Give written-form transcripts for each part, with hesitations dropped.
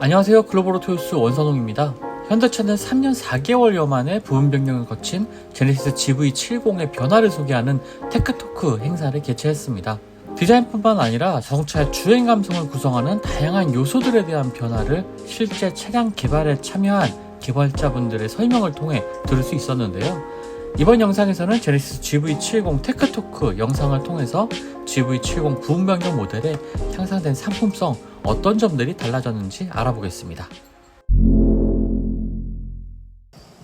안녕하세요. 글로벌 오토뉴스 원선홍입니다. 현대차는 3년 4개월여 만에 부분 변경을 거친 제네시스 GV70의 변화를 소개하는 테크토크 행사를 개최했습니다. 디자인뿐만 아니라 자동차의 주행 감성을 구성하는 다양한 요소들에 대한 변화를 실제 차량 개발에 참여한 개발자분들의 설명을 통해 들을 수 있었는데요. 이번 영상에서는 제네시스 GV70 테크토크 영상을 통해서 GV70 부분 변경 모델에 향상된 상품성, 어떤 점들이 달라졌는지 알아보겠습니다.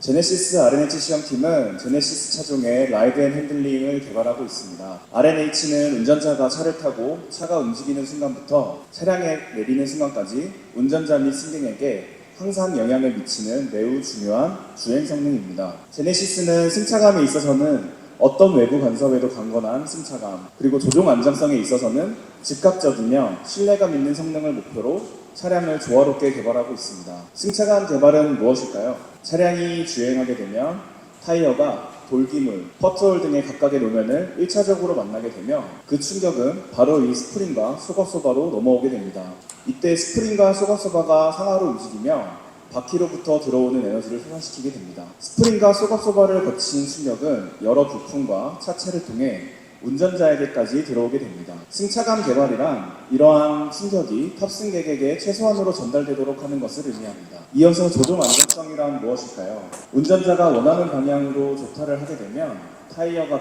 제네시스 R&H 시험팀은 제네시스 차종의 라이드 앤 핸들링을 개발하고 있습니다. R&H는 운전자가 차를 타고 차가 움직이는 순간부터 차량에 내리는 순간까지 운전자 및 승객에게 항상 영향을 미치는 매우 중요한 주행 성능입니다. 제네시스는 승차감에 있어서는 어떤 외부 간섭에도 강건한 승차감, 그리고 조종 안정성에 있어서는 즉각적이며 신뢰감 있는 성능을 목표로 차량을 조화롭게 개발하고 있습니다. 승차감 개발은 무엇일까요? 차량이 주행하게 되면 타이어가 돌기물, 퍼트홀 등의 각각의 노면을 1차적으로 만나게 되며 그 충격은 바로 이 스프링과 소각소바로 넘어오게 됩니다. 이때 스프링과 소각소바가 상하로 움직이며 바퀴로부터 들어오는 에너지를 소환시키게 됩니다. 스프링과 소각소바를 거친 충격은 여러 부품과 차체를 통해 운전자에게까지 들어오게 됩니다. 승차감 개발이란 이러한 충격이 탑승객에게 최소한으로 전달되도록 하는 것을 의미합니다. 이어서 조종 안정성이란 무엇일까요? 운전자가 원하는 방향으로 조타를 하게 되면 타이어가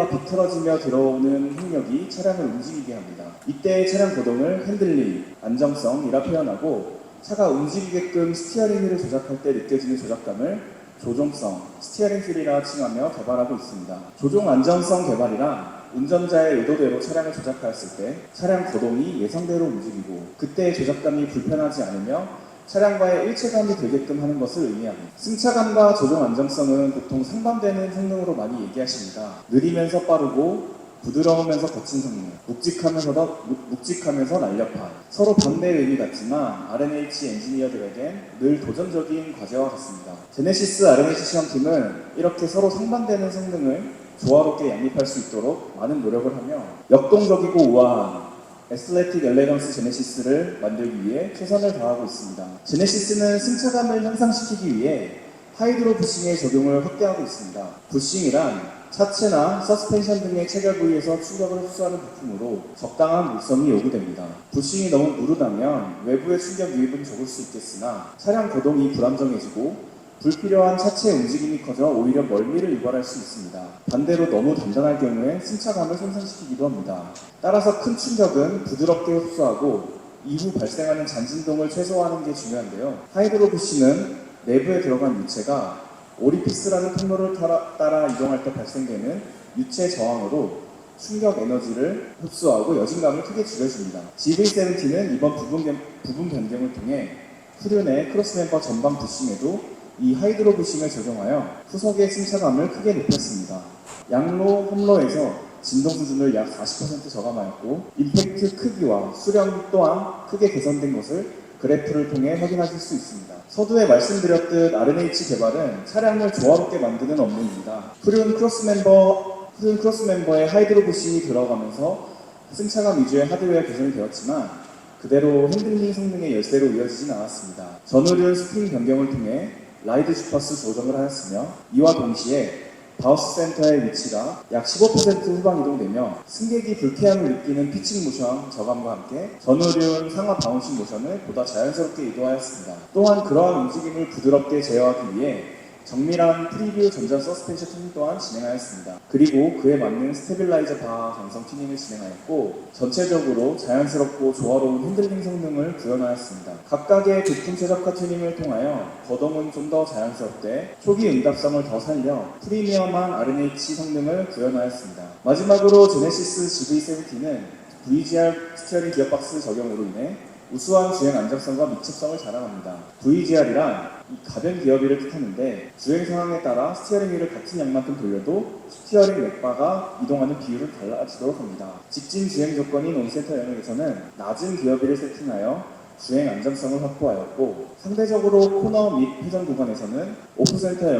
비틀어지며 들어오는 hướng力이 차량을 움직이게 합니다. 이때 차량 고동을 핸들링, 안정성이라 표현하고 차가 움직이게끔 스티어링 휠을 조작할 때 느껴지는 조작감을 조종성, 스티어링 휠이라 칭하며 개발하고 있습니다. 조종 안정성 개발이란 운전자의 의도대로 차량을 조작하였을 때 차량 고동이 예상대로 움직이고 그때의 조작감이 불편하지 않으며 차량과의 일체감이 되게끔 하는 것을 의미합니다. 승차감과 조종 안정성은 보통 상반되는 성능으로 많이 얘기하십니다. 느리면서 빠르고 부드러우면서 거친 성능, 묵직하면서 날렵한, 서로 반대의 의미 같지만 R&H 엔지니어들에겐 늘 도전적인 과제와 같습니다. 제네시스 R&H 시험팀은 이렇게 서로 상반되는 성능을 조화롭게 양립할 수 있도록 많은 노력을 하며 역동적이고 우아한 에슬레틱 엘레건스 제네시스를 만들기 위해 최선을 다하고 있습니다. 제네시스는 승차감을 향상시키기 위해 하이드로 부싱의 적용을 확대하고 있습니다. 부싱이란 차체나 서스펜션 등의 체결 부위에서 충격을 흡수하는 부품으로 적당한 물성이 요구됩니다. 부싱이 너무 무르다면 외부의 충격 유입은 적을 수 있겠으나 차량 고동이 불안정해지고 불필요한 차체의 움직임이 커져 오히려 멀미를 유발할 수 있습니다. 반대로 너무 단단할 경우에 승차감을 손상시키기도 합니다. 따라서 큰 충격은 부드럽게 흡수하고 이후 발생하는 잔진동을 최소화하는 게 중요한데요. 하이드로 부싱은 내부에 들어간 유체가 오리피스라는 통로를 따라 이동할 때 발생되는 유체 저항으로 충격 에너지를 흡수하고 여진감을 크게 줄여줍니다. GV70는 이번 부분 변경을 통해 후륜의 크로스멤버 전방 부싱에도 이 하이드로 부싱을 적용하여 후석의 승차감을 크게 높였습니다. 양로, 홈로에서 진동 수준을 약 40% 저감하였고 임팩트 크기와 수령 또한 크게 개선된 것을 그래프를 통해 확인하실 수 있습니다. 서두에 말씀드렸듯 R&H 개발은 차량을 조화롭게 만드는 업무입니다. 후륜 크로스멤버에 하이드로 부싱이 들어가면서 승차감 위주의 하드웨어 개선이 되었지만 그대로 핸들링 성능의 열쇠로 이어지진 않았습니다. 전후륜 스프링 변경을 통해 라이드 주파수 조정을 하였으며 이와 동시에 바우스 센터의 위치가 약 15% 후방 이동되며 승객이 불쾌함을 느끼는 피칭 모션 저감과 함께 전후륜 상하 바운싱 모션을 보다 자연스럽게 이동하였습니다. 또한 그러한 움직임을 부드럽게 제어하기 위해 정밀한 프리뷰 전자 서스펜션 튜닝 또한 진행하였습니다. 그리고 그에 맞는 스테빌라이저 바 강성 튜닝을 진행하였고 전체적으로 자연스럽고 조화로운 핸들링 성능을 구현하였습니다. 각각의 부품 최적화 튜닝을 통하여 거동은 좀 더 자연스럽게 초기 응답성을 더 살려 프리미엄한 R&H 성능을 구현하였습니다. 마지막으로 제네시스 GV70는 VGR 스티어링 기어박스 적용으로 인해 우수한 주행 안정성과密집성을 자랑합니다. VGR이란 가변 기어비를 뜻하는데 주행 상황에 따라 스티어링 휠을 같은 양만큼 돌려도 스티어링 렉바가 이동하는 비율을 달라지도록 합니다. 직진 주행 조건인 온센터 영역에서는 낮은 기어비를 세팅하여 주행 안정성을 확보하였고 상대적으로 코너 및 회전 구간에 사용한 오프센터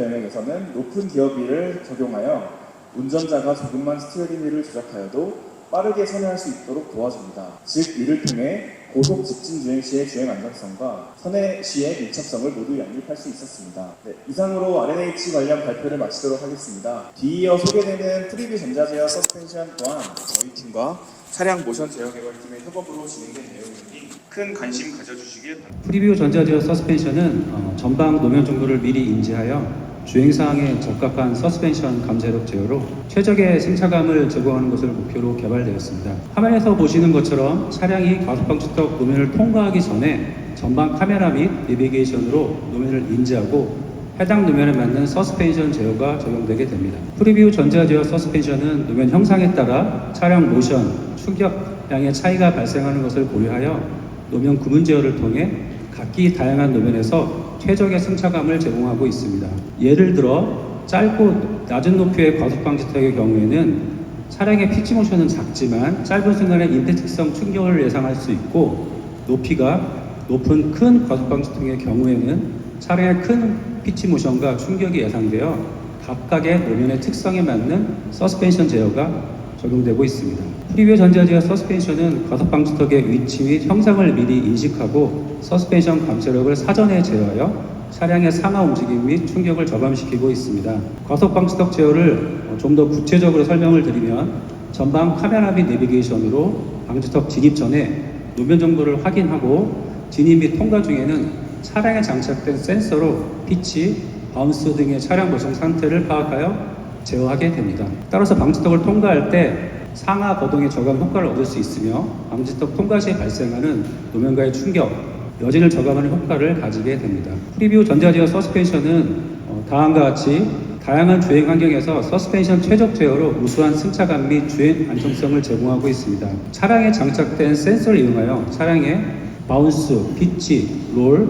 영역에서는 높은 기어비를 적용하여 운전자가 조금만 스티어링 휠을 조작하여도 빠르게 선회할 수 있도록 도와줍니다. 즉 이를 통해 고속 직진 주행 시의 주행 안정성과 선회 시의 밀착성을 모두 양립할 수 있었습니다. 네, 이상으로 R&H 관련 발표를 마치도록 하겠습니다. 뒤이어 소개되는 프리뷰 전자제어 서스펜션 또한 저희 팀과 차량 모션 제어 개발팀의 협업으로 진행된 내용이니 큰 관심 가져주시길 바랍니다. 프리뷰 전자제어 서스펜션은 전방 노면 정보를 미리 인지하여 주행사항에 적합한 서스펜션 감쇄력 제어로 최적의 승차감을 제공하는 것을 목표로 개발되었습니다. 화면에서 보시는 것처럼 차량이 과속방지턱 노면을 통과하기 전에 전방 카메라 및 내비게이션으로 노면을 인지하고 해당 노면에 맞는 서스펜션 제어가 적용되게 됩니다. 프리뷰 전자제어 서스펜션은 노면 형상에 따라 차량 모션, 충격량의 차이가 발생하는 것을 고려하여 노면 구분 제어를 통해 각기 다양한 노면에서 최적의 승차감을 제공하고 있습니다. 예를 들어 짧고 낮은 높이의 과속방지턱의 경우에는 차량의 피치 모션은 작지만 짧은 순간에 임팩트성 충격을 예상할 수 있고 높이가 높은 큰 과속방지턱의 경우에는 차량의 큰 피치 모션과 충격이 예상되어 각각의 노면의 특성에 맞는 서스펜션 제어가 적용되고 있습니다. 프리뷰 전자제어 서스펜션은 과속방지턱의 위치 및 형상을 미리 인식하고 서스펜션 감쇄력을 사전에 제어하여 차량의 상하 움직임 및 충격을 저감시키고 있습니다. 과속방지턱 제어를 좀 더 구체적으로 설명을 드리면 전방 카메라 및 내비게이션으로 방지턱 진입 전에 노면 정보를 확인하고 진입 및 통과 중에는 차량에 장착된 센서로 피치, 바운스 등의 차량 모션 상태를 파악하여 제어하게 됩니다. 따라서 방지턱을 통과할 때 상하 거동의 저감 효과를 얻을 수 있으며 방지턱 통과 시에 발생하는 노면과의 충격, 여진을 저감하는 효과를 가지게 됩니다. 프리뷰 전자제어 서스펜션은 다음과 같이 다양한 주행 환경에서 서스펜션 최적 제어로 우수한 승차감 및 주행 안정성을 제공하고 있습니다. 차량에 장착된 센서를 이용하여 차량의 바운스, 피치, 롤,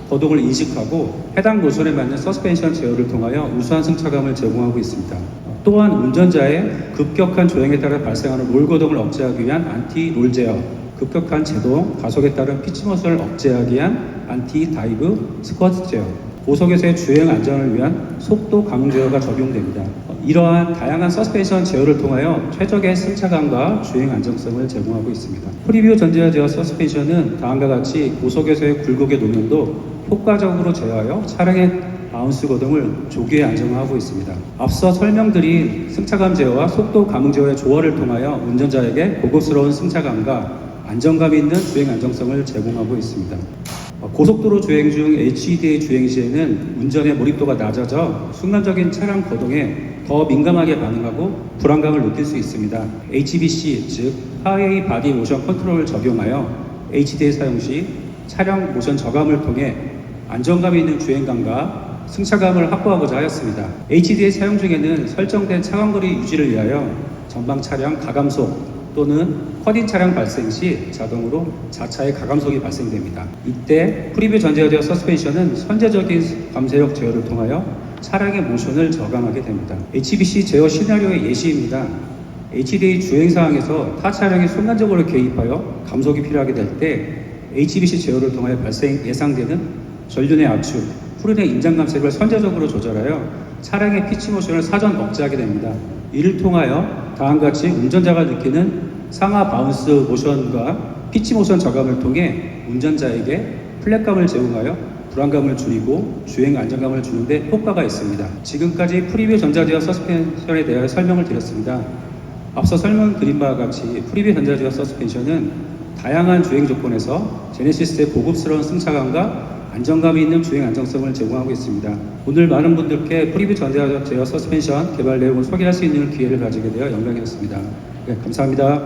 거동을 인식하고 해당 모션에 맞는 서스펜션 제어를 통하여 우수한 승차감을 제공하고 있습니다. 또한 운전자의 급격한 조행에 따라 발생하는 롤 거동을 억제하기 위한 안티 롤 제어, 급격한 제동, 가속에 따른 피치 모션을 억제하기 위한 안티 다이브 스쿼트 제어, 고속에서의 주행 안전을 위한 속도 감응 제어가 적용됩니다. 이러한 다양한 서스펜션 제어를 통하여 최적의 승차감과 주행 안정성을 제공하고 있습니다. 프리뷰 전자제어 서스펜션은 다음과 같이 고속에서의 굴곡의 노면도 효과적으로 제어하여 차량의 바운스 거동을 조기에 안정화하고 있습니다. 앞서 설명드린 승차감 제어와 속도 감응 제어의 조화를 통하여 운전자에게 고급스러운 승차감과 안정감 있는 주행 안정성을 제공하고 있습니다. 고속도로 주행 중 HDA 주행 시에는 운전의 몰입도가 낮아져 순간적인 차량 거동에 더 민감하게 반응하고 불안감을 느낄 수 있습니다. HBC, 즉 하웨이 바디 모션 컨트롤을 적용하여 HDA 사용 시 차량 모션 저감을 통해 안정감 있는 주행감과 승차감을 확보하고자 하였습니다. HDA 사용 중에는 설정된 차간거리 유지를 위하여 전방 차량 가감속 또는 쿼딘 차량 발생 시 자동으로 자차의 가감속이 발생됩니다. 이때 프리뷰 전자제어 서스펜션은 선제적인 감쇄력 제어를 통하여 차량의 모션을 저감하게 됩니다. HBC 제어 시나리오의 예시입니다. HDA 주행 상황에서 타 차량이 순간적으로 개입하여 감속이 필요하게 될 때 HBC 제어를 통하여 예상되는 전륜의 압축, 후륜의 인장 감색을 선제적으로 조절하여 차량의 피치 모션을 사전 억제하게 됩니다. 이를 통하여 다음과 같이 운전자가 느끼는 상하 바운스 모션과 피치 모션 저감을 통해 운전자에게 플랫감을 제공하여 불안감을 줄이고 주행 안정감을 주는데 효과가 있습니다. 지금까지 프리뷰 전자제어 서스펜션에 대해 설명을 드렸습니다. 앞서 설명드린 바와 같이 프리뷰 전자제어 서스펜션은 다양한 주행 조건에서 제네시스의 고급스러운 승차감과 안정감이 있는 주행 안정성을 제공하고 있습니다. 오늘 많은 분들께 프리뷰 전자제어 서스펜션 개발 내용을 소개할 수 있는 기회를 가지게 되어 영광이었습니다. 네, 감사합니다.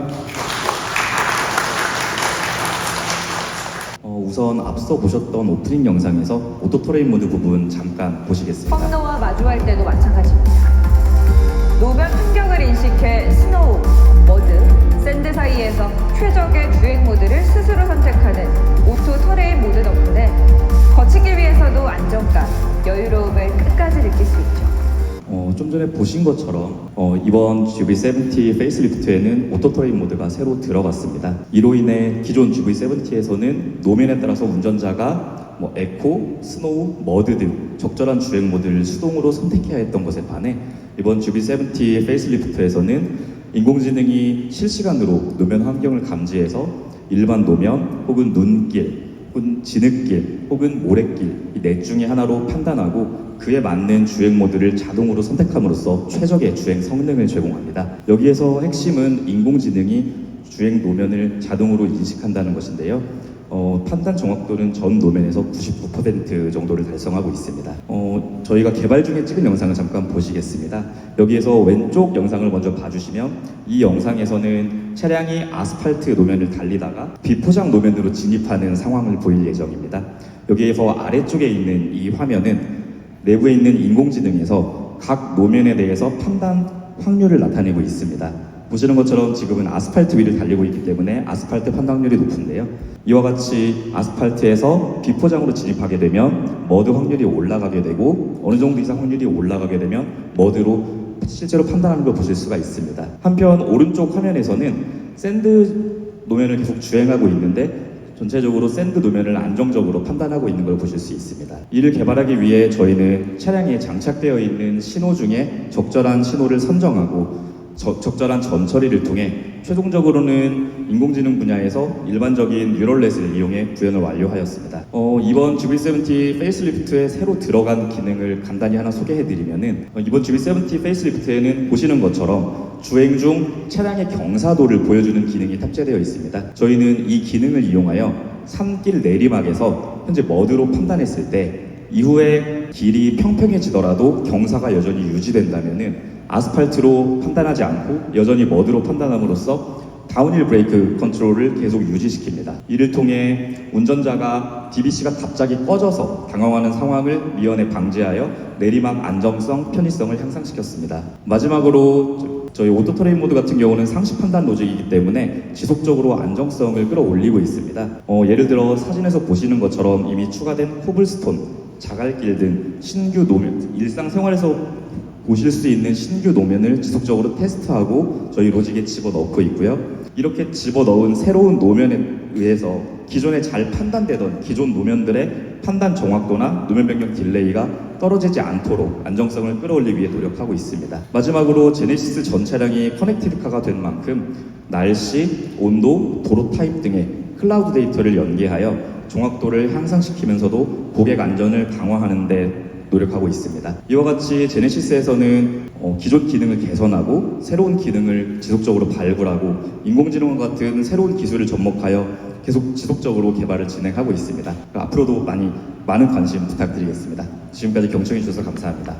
우선 앞서 보셨던 오프닝 영상에서 오토터레인 모드 부분 잠깐 보시겠습니다. 험로와 마주할 때도 마찬가지입니다. 노면 충격을 인식해 스노우, 머드, 샌드 사이에서 최적의 주행 모드를 스스로 선택하는 오토 터레인 모드 덕분에 거치길 위해서도 안정감, 여유로움을 끝까지 느낄 수 있죠. 좀 전에 보신 것처럼 이번 GV70 페이스리프트에는 오토터레인 모드가 새로 들어갔습니다. 이로 인해 기존 GV70에서는 노면에 따라서 운전자가 에코, 스노우, 머드 등 적절한 주행 모드를 수동으로 선택해야 했던 것에 반해 이번 GV70 페이스리프트에서는 인공지능이 실시간으로 노면 환경을 감지해서 일반 노면 혹은 눈길 혹은 진흙길 혹은 모래길 이 넷 중에 하나로 판단하고 그에 맞는 주행 모드를 자동으로 선택함으로써 최적의 주행 성능을 제공합니다. 여기에서 핵심은 인공지능이 주행 노면을 자동으로 인식한다는 것인데요. 판단 정확도는 전 노면에서 99% 정도를 달성하고 있습니다. 저희가 개발 중에 찍은 영상을 잠깐 보시겠습니다. 여기에서 왼쪽 영상을 먼저 봐주시면 이 영상에서는 차량이 아스팔트 노면을 달리다가 비포장 노면으로 진입하는 상황을 보일 예정입니다. 여기에서 아래쪽에 있는 이 화면은 내부에 있는 인공지능에서 각 노면에 대해서 판단 확률을 나타내고 있습니다. 보시는 것처럼 지금은 아스팔트 위를 달리고 있기 때문에 아스팔트 판단률이 높은데요. 이와 같이 아스팔트에서 비포장으로 진입하게 되면 머드 확률이 올라가게 되고 어느 정도 이상 확률이 올라가게 되면 머드로 실제로 판단하는 걸 보실 수가 있습니다. 한편 오른쪽 화면에서는 샌드 노면을 계속 주행하고 있는데 전체적으로 샌드 노면을 안정적으로 판단하고 있는 걸 보실 수 있습니다. 이를 개발하기 위해 저희는 차량에 장착되어 있는 신호 중에 적절한 신호를 선정하고 적절한 전처리를 통해 최종적으로는 인공지능 분야에서 일반적인 뉴럴넷을 이용해 구현을 완료하였습니다. 이번 GV70 페이스리프트에 새로 들어간 기능을 간단히 하나 소개해드리면은 이번 GV70 페이스리프트에는 보시는 것처럼 주행 중 차량의 경사도를 보여주는 기능이 탑재되어 있습니다. 저희는 이 기능을 이용하여 산길 내리막에서 현재 머드로 판단했을 때 이후에 길이 평평해지더라도 경사가 여전히 유지된다면은 아스팔트로 판단하지 않고 여전히 머드로 판단함으로써 다운힐 브레이크 컨트롤을 계속 유지시킵니다. 이를 통해 운전자가 DBC가 갑자기 꺼져서 당황하는 상황을 미연에 방지하여 내리막 안정성, 편의성을 향상시켰습니다. 마지막으로 저희 오토터레인 모드 같은 경우는 상시 판단 로직이기 때문에 지속적으로 안정성을 끌어올리고 있습니다. 예를 들어 사진에서 보시는 것처럼 이미 추가된 코블스톤, 자갈길 등 신규 노면, 일상생활에서 보실 수 있는 신규 노면을 지속적으로 테스트하고 저희 로직에 집어넣고 있고요. 이렇게 집어넣은 새로운 노면에 의해서 기존에 잘 판단되던 기존 노면들의 판단 정확도나 노면 변경 딜레이가 떨어지지 않도록 안정성을 끌어올리기 위해 노력하고 있습니다. 마지막으로 제네시스 전 차량이 커넥티드카가 된 만큼 날씨, 온도, 도로 타입 등의 클라우드 데이터를 연계하여 정확도를 향상시키면서도 고객 안전을 강화하는 데 노력하고 있습니다. 이와 같이 제네시스에서는 기존 기능을 개선하고 새로운 기능을 지속적으로 발굴하고 인공지능과 같은 새로운 기술을 접목하여 계속 지속적으로 개발을 진행하고 있습니다. 앞으로도 많은 관심 부탁드리겠습니다. 지금까지 경청해 주셔서 감사합니다.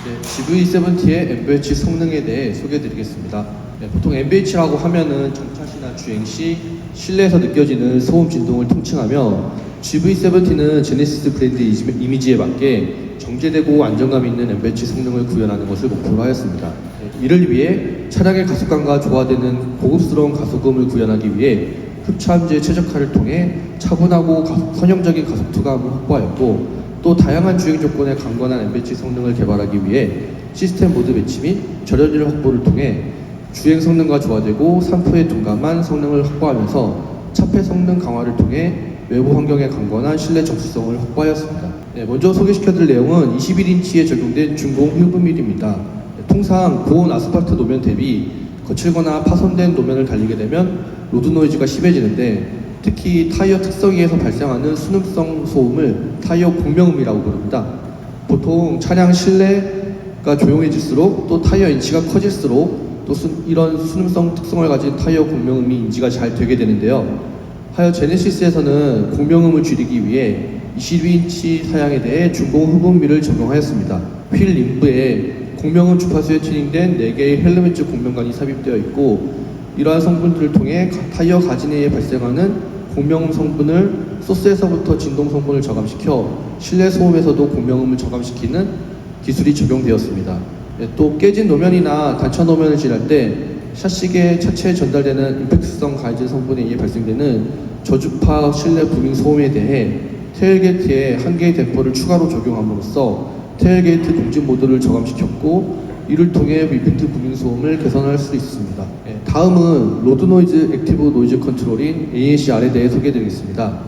네, GV70의 MBH 성능에 대해 소개해드리겠습니다. 보통 MBH라고 하면은 정차 시나 주행 시 실내에서 느껴지는 소음 진동을 통칭하며 GV70는 제네시스 브랜드 이미지에 맞게 정제되고 안정감 있는 MBH 성능을 구현하는 것을 목표로 하였습니다. 이를 위해 차량의 가속감과 조화되는 고급스러운 가속음을 구현하기 위해 흡차함제 최적화를 통해 차분하고 선형적인 가속투감을 확보하였고 또 다양한 주행 조건에 강건한 MBH 성능을 개발하기 위해 시스템 모드 배치 및 절연율 확보를 통해 주행 성능과 조화되고 산포에 둔감한 성능을 확보하면서 차폐 성능 강화를 통해 외부 환경에 강건한 실내 정수성을 확보하였습니다. 먼저 소개시켜드릴 내용은 21인치에 적용된 중공 휠브밀입니다. 통상 고온 아스팔트 노면 대비 거칠거나 파손된 노면을 달리게 되면 로드 노이즈가 심해지는데 특히 타이어 특성에 의해서 발생하는 순음성 소음을 타이어 공명음이라고 부릅니다. 보통 차량 실내가 조용해질수록 또 타이어 인치가 커질수록 또 이런 순음성 특성을 가진 타이어 공명음이 인지가 잘 되게 되는데요. 하여 제네시스에서는 공명음을 줄이기 위해 22인치 사양에 대해 중공 흡음미를 적용하였습니다. 휠 림브에 공명음 주파수에 튜닝된 4개의 헬멧 공명관이 삽입되어 있고 이러한 성분들을 통해 타이어 가진에 발생하는 공명음 성분을 소스에서부터 진동 성분을 저감시켜 실내 소음에서도 공명음을 저감시키는 기술이 적용되었습니다. 또 깨진 노면이나 단차 노면을 지날 때 샤시계 차체에 전달되는 임팩트성 가해진 성분에 의해 발생되는 저주파 실내 부밍 소음에 대해 테일게이트에 한 개의 댐퍼를 추가로 적용함으로써 테일게이트 공진 모드를 저감시켰고 이를 통해 임팩트 부밍 소음을 개선할 수 있습니다. 다음은 로드 노이즈 액티브 노이즈 컨트롤인 ANCR에 대해 소개해드리겠습니다.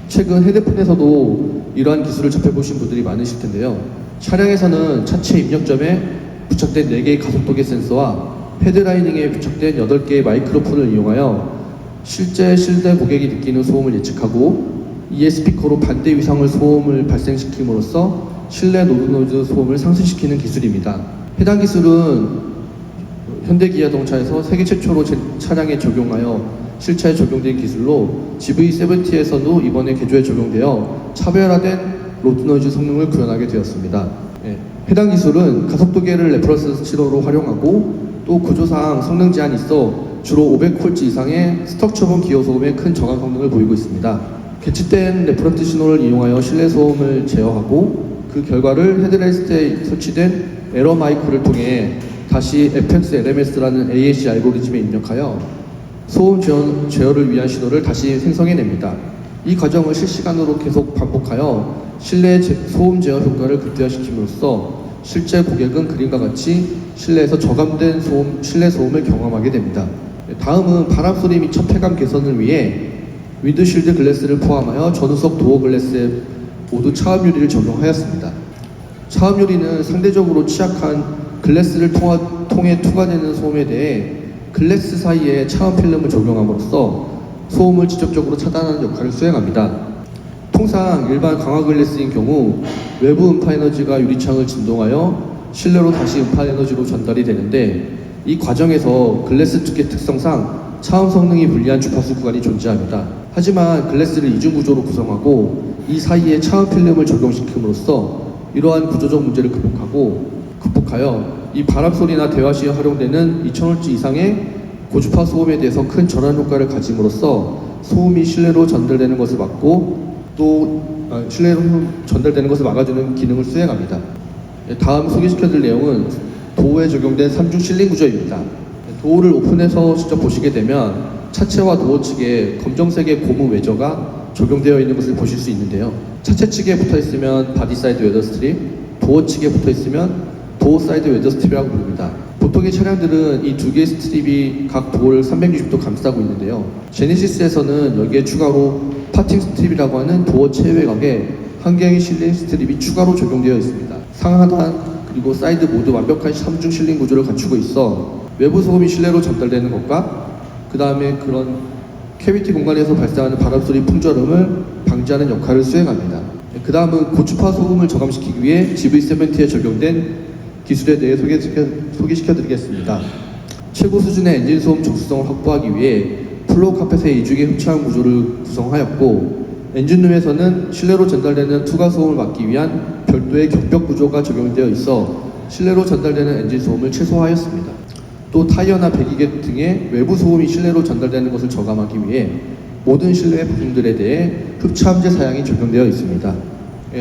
최근 헤드폰에서도 이러한 기술을 접해보신 분들이 많으실 텐데요. 차량에서는 차체 입력점에 부착된 4개의 가속도계 센서와 헤드라이닝에 부착된 8개의 마이크로폰을 이용하여 실제 실내 고객이 느끼는 소음을 예측하고 이에 스피커로 반대 위상의 소음을 발생시킴으로써 실내 노드 소음을 상승시키는 기술입니다. 해당 기술은 현대기아자동차에서 세계 최초로 차량에 적용하여 실차에 적용된 기술로 GV70에서도 이번에 개조에 적용되어 차별화된 로드노이즈 성능을 구현하게 되었습니다. 해당 기술은 가속도계를 레퍼런스 신호로 활용하고 또 구조상 성능 제한이 있어 주로 500Hz 이상의 스톡처분 기어소음에 큰 저감 성능을 보이고 있습니다. 개치된 레퍼런스 신호를 이용하여 실내 소음을 제어하고 그 결과를 헤드레스트에 설치된 에러 마이크를 통해 다시 FX LMS라는 AAC 알고리즘에 입력하여 소음 제어를 위한 신호를 다시 생성해냅니다. 이 과정을 실시간으로 계속 반복하여 실내 소음 제어 효과를 극대화시킴으로써 실제 고객은 그림과 같이 실내에서 저감된 실내 소음을 경험하게 됩니다. 다음은 바람 소리 및 척폐감 개선을 위해 윈드실드 글래스를 포함하여 전후석 도어 글래스에 모두 차음 유리를 적용하였습니다. 차음 유리는 상대적으로 취약한 글래스를 통해 투과되는 소음에 대해 글래스 사이에 차음 필름을 적용함으로써 소음을 직접적으로 차단하는 역할을 수행합니다. 통상 일반 강화 글래스인 경우 외부 음파 에너지가 유리창을 진동하여 실내로 다시 음파 에너지로 전달이 되는데 이 과정에서 글래스 두께 특성상 차음 성능이 불리한 주파수 구간이 존재합니다. 하지만 글래스를 이중 구조로 구성하고 이 사이에 차음 필름을 적용시킴으로써 이러한 구조적 문제를 극복하여 이 바람 소리나 대화 시에 활용되는 2000Hz 이상의 고주파 소음에 대해서 큰 전환 효과를 가짐으로써 소음이 실내로 전달되는 것을 막고 또 실내로 전달되는 것을 막아주는 기능을 수행합니다. 다음 소개시켜드릴 내용은 도어에 적용된 3중 실링 구조입니다. 도어를 오픈해서 직접 보시게 되면 차체와 도어 측에 검정색의 고무 외저가 적용되어 있는 것을 보실 수 있는데요. 차체 측에 붙어 있으면 바디 사이드 웨더 스트립, 도어 측에 붙어 있으면 도어 사이드 웨더 스트립이라고 부릅니다. 보통의 차량들은 이 두 개의 스트립이 각 도어를 360도 감싸고 있는데요. 제네시스에서는 여기에 추가로 파팅 스트립이라고 하는 도어 체외각에 한 개의 실링 스트립이 추가로 적용되어 있습니다. 상하단 그리고 사이드 모두 완벽한 3중 실링 구조를 갖추고 있어 외부 소음이 실내로 전달되는 것과 그 다음에 그런 캐비티 공간에서 발생하는 바람소리 풍절음을 방지하는 역할을 수행합니다. 그 다음은 고주파 소음을 저감시키기 위해 GV70에 적용된 기술에 대해 소개시켜 드리겠습니다. 최고 수준의 엔진 소음 적수성을 확보하기 위해 플로우 카펫의 이중의 흡착 구조를 구성하였고 엔진룸에서는 실내로 전달되는 투과 소음을 막기 위한 별도의 격벽 구조가 적용되어 있어 실내로 전달되는 엔진 소음을 최소화하였습니다. 또 타이어나 배기계 등의 외부 소음이 실내로 전달되는 것을 저감하기 위해 모든 실내 부품들에 대해 흡차함제 사양이 적용되어 있습니다.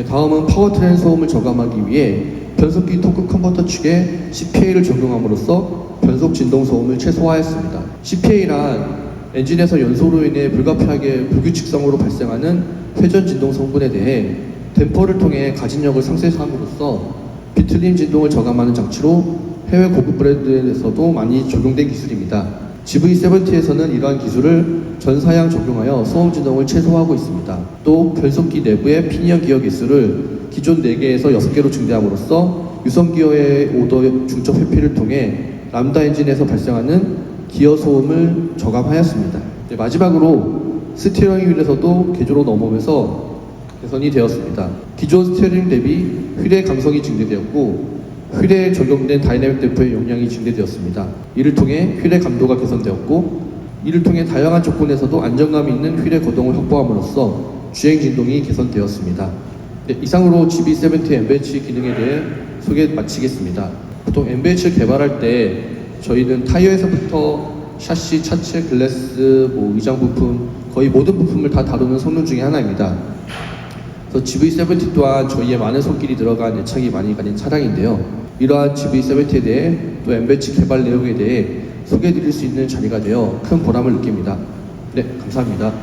다음은 파워트레인 소음을 저감하기 위해 변속기 토크 컨버터 측에 CPA를 적용함으로써 변속 진동 소음을 최소화했습니다. CPA란 엔진에서 연소로 인해 불가피하게 불규칙성으로 발생하는 회전 진동 성분에 대해 댐퍼를 통해 가진력을 상쇄함으로써 비틀림 진동을 저감하는 장치로 해외 고급 브랜드에서도 많이 적용된 기술입니다. GV70에서는 이러한 기술을 전사양 적용하여 소음 진동을 최소화하고 있습니다. 또 변속기 내부의 피니언 기어 개수를 기존 4개에서 6개로 증대함으로써 유성 기어의 오더 중첩 회피를 통해 람다 엔진에서 발생하는 기어 소음을 저감하였습니다. 마지막으로 스티어링 휠에서도 개조로 넘어오면서 개선이 되었습니다. 기존 스티어링 대비 휠의 강성이 증대되었고 휠에 적용된 다이내믹 댐퍼의 용량이 증대되었습니다. 이를 통해 휠의 감도가 개선되었고 이를 통해 다양한 조건에서도 안정감 있는 휠의 거동을 확보함으로써 주행 진동이 개선되었습니다. 이상으로 GV70 엠베치 기능에 대해 소개 마치겠습니다. 보통 엠베치를 개발할 때 저희는 타이어에서부터 샤시, 차체, 글래스, 의장 부품 거의 모든 부품을 다 다루는 성능 중에 하나입니다. 그래서 GV70 또한 저희의 많은 손길이 들어간 애착이 많이 가진 차량인데요. 이러한 GV70에 대해 또 엠베치 개발 내용에 대해 소개해드릴 수 있는 자리가 되어 큰 보람을 느낍니다. 네, 감사합니다.